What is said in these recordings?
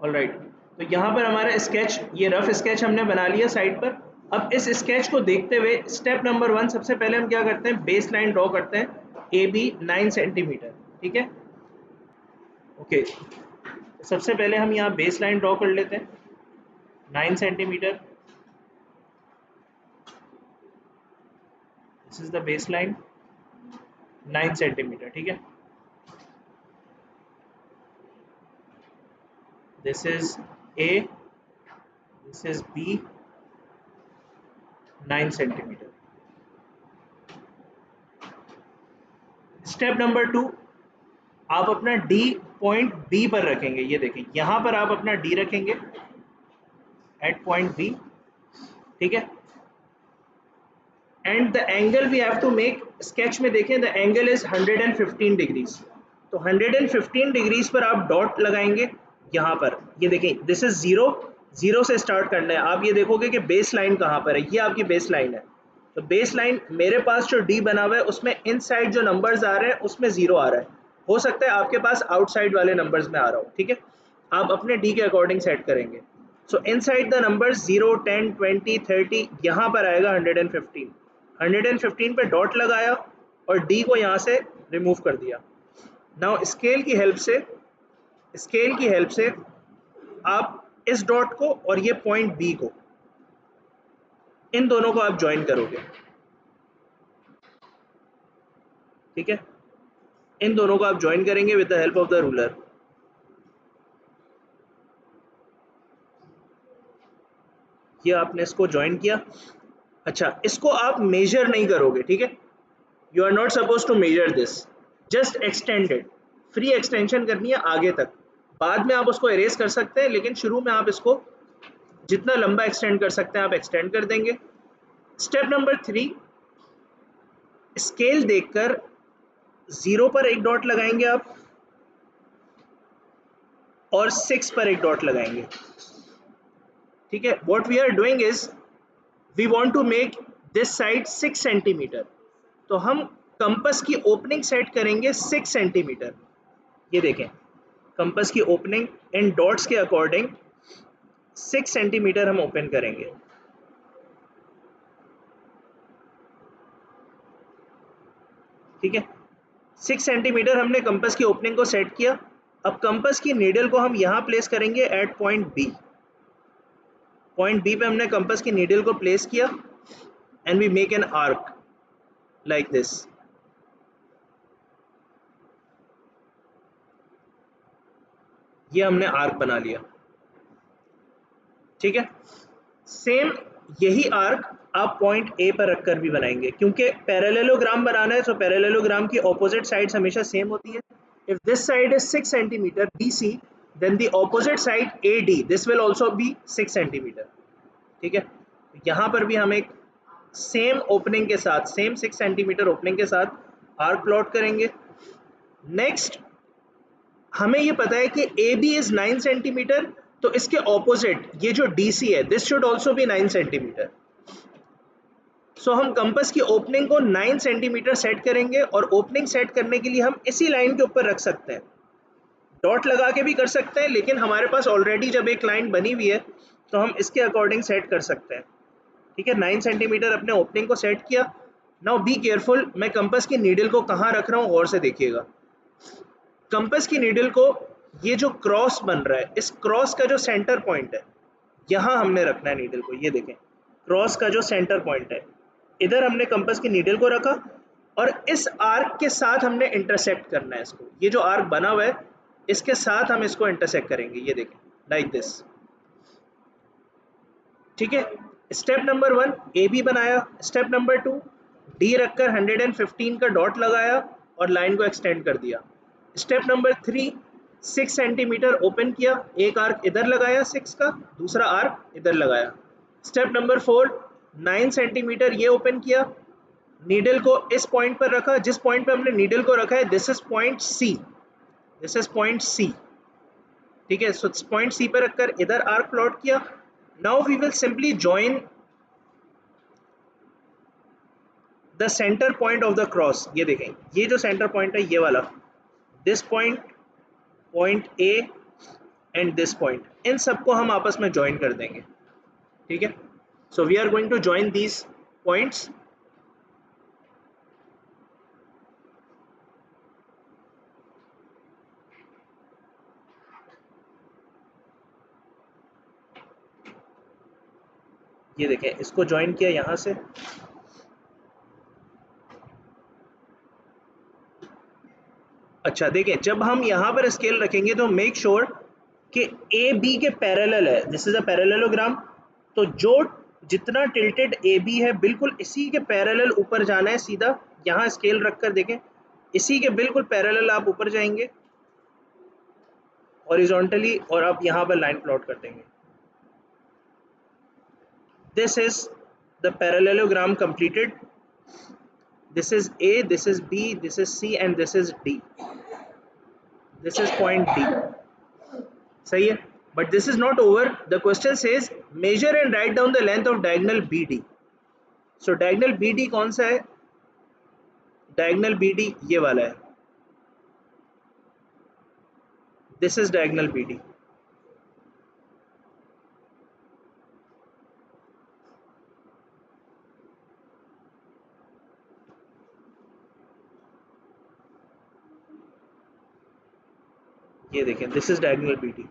Alright, तो यहाँ पर हमारा स्केच, ये रफ स्केच हमने बना लिया साइड पर। अब इस स्केच को देखते हुए स्टेप नंबर 1, सबसे पहले हम क्या करते हैं, बेस लाइन ड्रॉ करते हैं, ए बी 9 सेंटीमीटर। ठीक है, ओके, सबसे पहले हम यहाँ बेस लाइन ड्रॉ कर लेते हैं 9 centimetre. This is the base line 9 centimetre. ठीक है, this is A, this is B 9 centimetre. Step number 2, आप अपना D पॉइंट B पर रखेंगे। ये देखें, यहाँ पर आप अपना D रखेंगे एट पॉइंट B। ठीक है, and the angle we have to make, sketch में देखें द एंगल इज 115 डिग्रीज। तो 115 डिग्रीज पर आप डॉट लगाएंगे यहाँ पर। ये देखें, दिस इज जीरो, जीरो से स्टार्ट करना है। आप ये देखोगे कि बेस लाइन कहाँ पर है, ये आपकी बेस लाइन है। तो बेस लाइन मेरे पास जो डी बना हुआ है उसमें इनसाइड जो नंबर्स आ रहे हैं उसमें जीरो आ रहा है, हो सकता है आपके पास आउटसाइड वाले नंबर्स में आ रहा हो। ठीक है, आप अपने डी के अकॉर्डिंग सेट करेंगे। सो इनसाइड द नंबर्स 0, 10, 20, 30, यहाँ पर आएगा 115। 115 पे डॉट लगाया और डी को यहाँ से रिमूव कर दिया। नाउ स्केल की हेल्प से आप इस डॉट को और ये पॉइंट बी को, इन दोनों को आप ज्वाइन करोगे। ठीक है, इन दोनों को आप ज्वाइन करेंगे with the help of the ruler. ये आपने इसको ज्वाइन किया। अच्छा, इसको आप मेजर नहीं करोगे। ठीक है, you are not suppose to measure this, just extended, free extension करनी है आगे तक। बाद में आप उसको इरेज कर सकते हैं, लेकिन शुरू में आप इसको जितना लंबा एक्सटेंड कर सकते हैं आप एक्सटेंड कर देंगे। स्टेप नंबर 3, स्केल देखकर 0 पर एक डॉट लगाएंगे आप और 6 पर एक डॉट लगाएंगे। ठीक है, what we are doing is we want to make this side 6 centimetre. तो हम कंपस की ओपनिंग सेट करेंगे 6 सेंटीमीटर। ये देखें, कंपस की ओपनिंग इन डॉट्स के अकॉर्डिंग 6 सेंटीमीटर हम ओपन करेंगे। ठीक है, 6 सेंटीमीटर हमने कंपस की ओपनिंग को सेट किया। अब कंपस की नीडल को हम यहाँ प्लेस करेंगे at point B. Point B पे हमने कंपस की नीडल को प्लेस किया and we make an arc like this. ये हमने आर्क बना लिया। ठीक है, सेम यही आर्क आप पॉइंट ए पर रखकर भी बनाएंगे, क्योंकि पैरेललोग्राम बनाना है तो पैरेललोग्राम की ऑपोजिट साइड्स हमेशा सेम होती है। If this side is 6 centimetre BC, then the opposite side AD, this will also be 6 centimetre. ठीक है, यहाँ पर भी हम एक सेम ओपनिंग के साथ, सेम 6 सेंटीमीटर ओपनिंग के साथ आर्क प्लॉट करेंगे। नेक्स्ट, हमें ये पता है कि AB इज 9 सेंटीमीटर, तो इसके ऑपोजिट ये जो DC है, this should also be 9 centimetre. So हम कंपस की ओपनिंग को 9 सेंटीमीटर सेट करेंगे और ओपनिंग सेट करने के लिए हम इसी लाइन के ऊपर रख सकते हैं, डॉट लगा के भी कर सकते हैं, लेकिन हमारे पास ऑलरेडी जब एक लाइन बनी हुई है तो हम इसके अकॉर्डिंग सेट कर सकते हैं। ठीक है, 9 सेंटीमीटर अपने ओपनिंग को सेट किया। नाउ बी केयरफुल, मैं कंपस की नीडल को कहाँ रख रहा हूँ गौर से देखिएगा। कंपस की नीडल को, ये जो क्रॉस बन रहा है, इस क्रॉस का जो सेंटर पॉइंट है यहाँ हमने रखना है नीडल को। ये देखें, क्रॉस का जो सेंटर पॉइंट है, इधर हमने कंपस की नीडल को रखा और इस आर्क के साथ हमने इंटरसेक्ट करना है इसको। ये जो आर्क बना हुआ है इसके साथ हम इसको इंटरसेक्ट करेंगे। ये देखें, लाइक दिस। ठीक है, स्टेप नंबर 1 AB बनाया। स्टेप नंबर 2 D रखकर 115 का डॉट लगाया और लाइन को एक्सटेंड कर दिया। स्टेप नंबर 3 6 सेंटीमीटर ओपन किया, एक आर्क इधर लगाया 6 का, दूसरा आर्क इधर लगाया। स्टेप नंबर 4 9 सेंटीमीटर ये ओपन किया, नीडल को इस पॉइंट पर रखा, जिस पॉइंट पर हमने नीडल को रखा है this is point C, this is point C। ठीक है, सो पॉइंट C पर रखकर इधर आर्क प्लॉट किया। Now we will simply join the centre point of the cross. ये देखें, ये जो सेंटर पॉइंट है ये वाला, this point, point A and this point, इन सबको हम आपस में ज्वाइन कर देंगे, ठीक है। So we are going to join these points. ये देखें, इसको ज्वाइन किया यहाँ से, अच्छा देखें, जब हम यहाँ पर स्केल रखेंगे तो मेक श्योर कि ए बी के पैरेलल है, दिस इज अ पैरेललोग्राम, तो जो जितना टिल्टेड ए बी है बिल्कुल इसी के पैरेलल ऊपर जाना है सीधा, यहाँ स्केल रख कर देखें, इसी के बिल्कुल पैरेलल आप ऊपर जाएंगे हॉरिजॉन्टली, और आप यहाँ पर लाइन प्लॉट कर देंगे। This is the parallelogram completed. This is A, this is B, this is C and this is D. This is point D. सही है, but this is not over. The question says measure and write down the length of diagonal BD. So diagonal BD कौन सा है? Diagonal BD ये वाला है. This is diagonal BD. ये देखें, this is diagonal BD.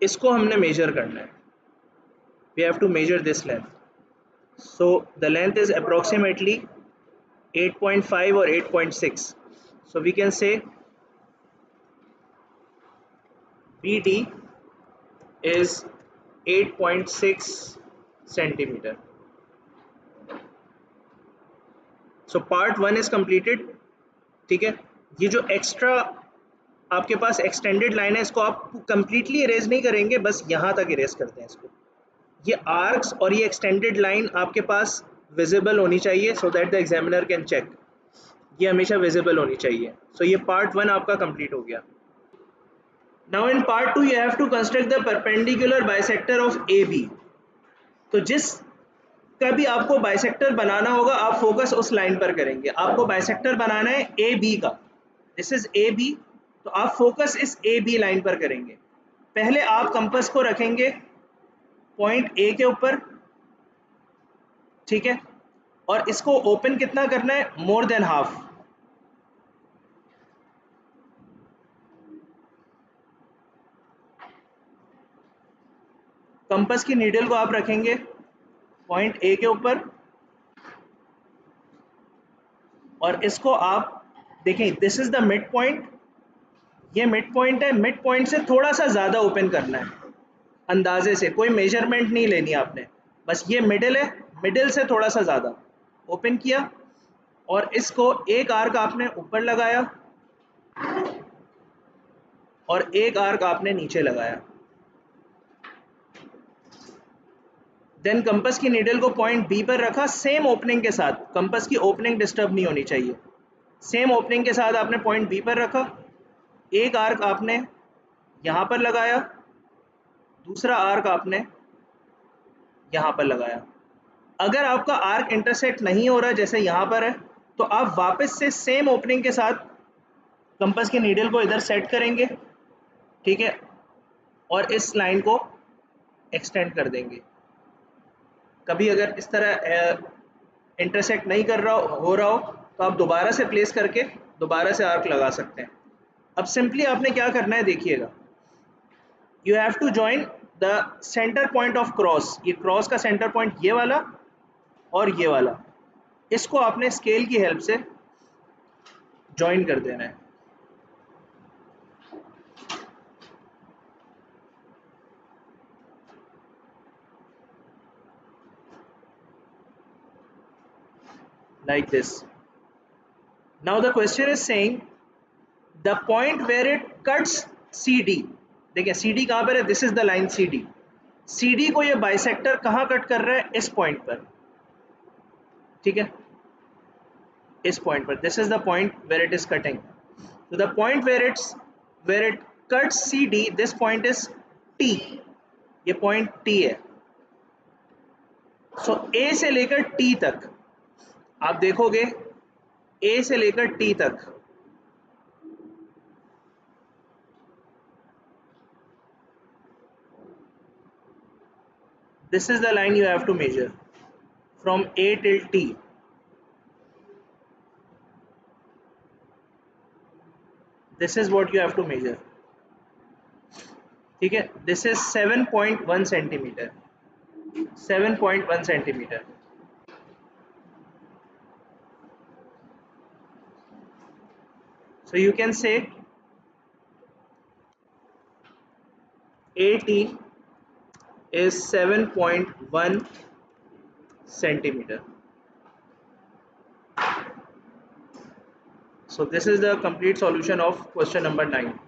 इसको हमने मेजर करना है. We have to measure this length. So the length is approximately 8.5 or 8.6. So we can say BD is 8.6 centimeter. So part 1 is completed. ठीक है, ये जो एक्स्ट्रा आपके पास एक्सटेंडेड लाइन है इसको आप कंप्लीटली इरेज नहीं करेंगे, बस यहाँ तक इरेज करते हैं इसको। ये आर्क्स और ये एक्सटेंडेड लाइन आपके पास विजिबल होनी चाहिए so that the examiner can check, ये हमेशा विजिबल होनी चाहिए। सो ये पार्ट 1 आपका कंप्लीट हो गया। Now in part 2 you have to construct the perpendicular bisector of A B. तो जिस का भी आपको बाइसेक्टर बनाना होगा आप फोकस उस लाइन पर करेंगे। आपको बाइसेक्टर बनाना है ए बी का, दिस इज ए बी, तो आप फोकस इस ए बी लाइन पर करेंगे। पहले आप कंपास को रखेंगे पॉइंट ए के ऊपर, ठीक है, और इसको ओपन कितना करना है, मोर देन हाफ। कंपास की नीडल को आप रखेंगे पॉइंट ए के ऊपर और इसको आप देखें, this is the mid point, ये मिड पॉइंट है, मिड पॉइंट से थोड़ा सा ज़्यादा ओपन करना है अंदाजे से, कोई मेजरमेंट नहीं लेनी आपने, बस ये मिडिल है, मिडिल से थोड़ा सा ज़्यादा ओपन किया और इसको एक आर्क आपने ऊपर लगाया और एक आर्क आपने नीचे लगाया। देन कंपास की नीडल को पॉइंट बी पर रखा सेम ओपनिंग के साथ, कंपास की ओपनिंग डिस्टर्ब नहीं होनी चाहिए, सेम ओपनिंग के साथ आपने पॉइंट बी पर रखा, एक आर्क आपने यहाँ पर लगाया, दूसरा आर्क आपने यहाँ पर लगाया। अगर आपका आर्क इंटरसेक्ट नहीं हो रहा जैसे यहाँ पर है तो आप वापस से सेम ओपनिंग के साथ कंपास की नीडल को इधर सेट करेंगे, ठीक है, और इस लाइन को एक्सटेंड कर देंगे। कभी अगर इस तरह इंटरसेक्ट नहीं कर रहा हो रहा हो तो आप दोबारा से प्लेस करके दोबारा से आर्क लगा सकते हैं। अब सिंपली आपने क्या करना है देखिएगा, you have to join the centre point of cross, ये क्रॉस का सेंटर पॉइंट ये वाला और ये वाला, इसको आपने स्केल की हेल्प से ज्वाइन कर देना है। Like this. Now the question is saying the point where it cuts CD, देखिए CD कहाँ पर है, this is the line CD, CD को ये बाइसेक्टर कहाँ कट कर रहा है, इस पॉइंट पर, ठीक है, इस पॉइंट पर, this is the point where it is cutting, so the point where it cuts CD, this point is T, ये पॉइंट T है। सो A से लेकर T तक आप देखोगे ए से लेकर टी तक, this is the line you have to measure from A till T. This is what you have to measure. ठीक है, this is 7.1 centimeter. 7.1 centimeter. So you can say AT is 7.1 centimeter. So this is the complete solution of question number 9.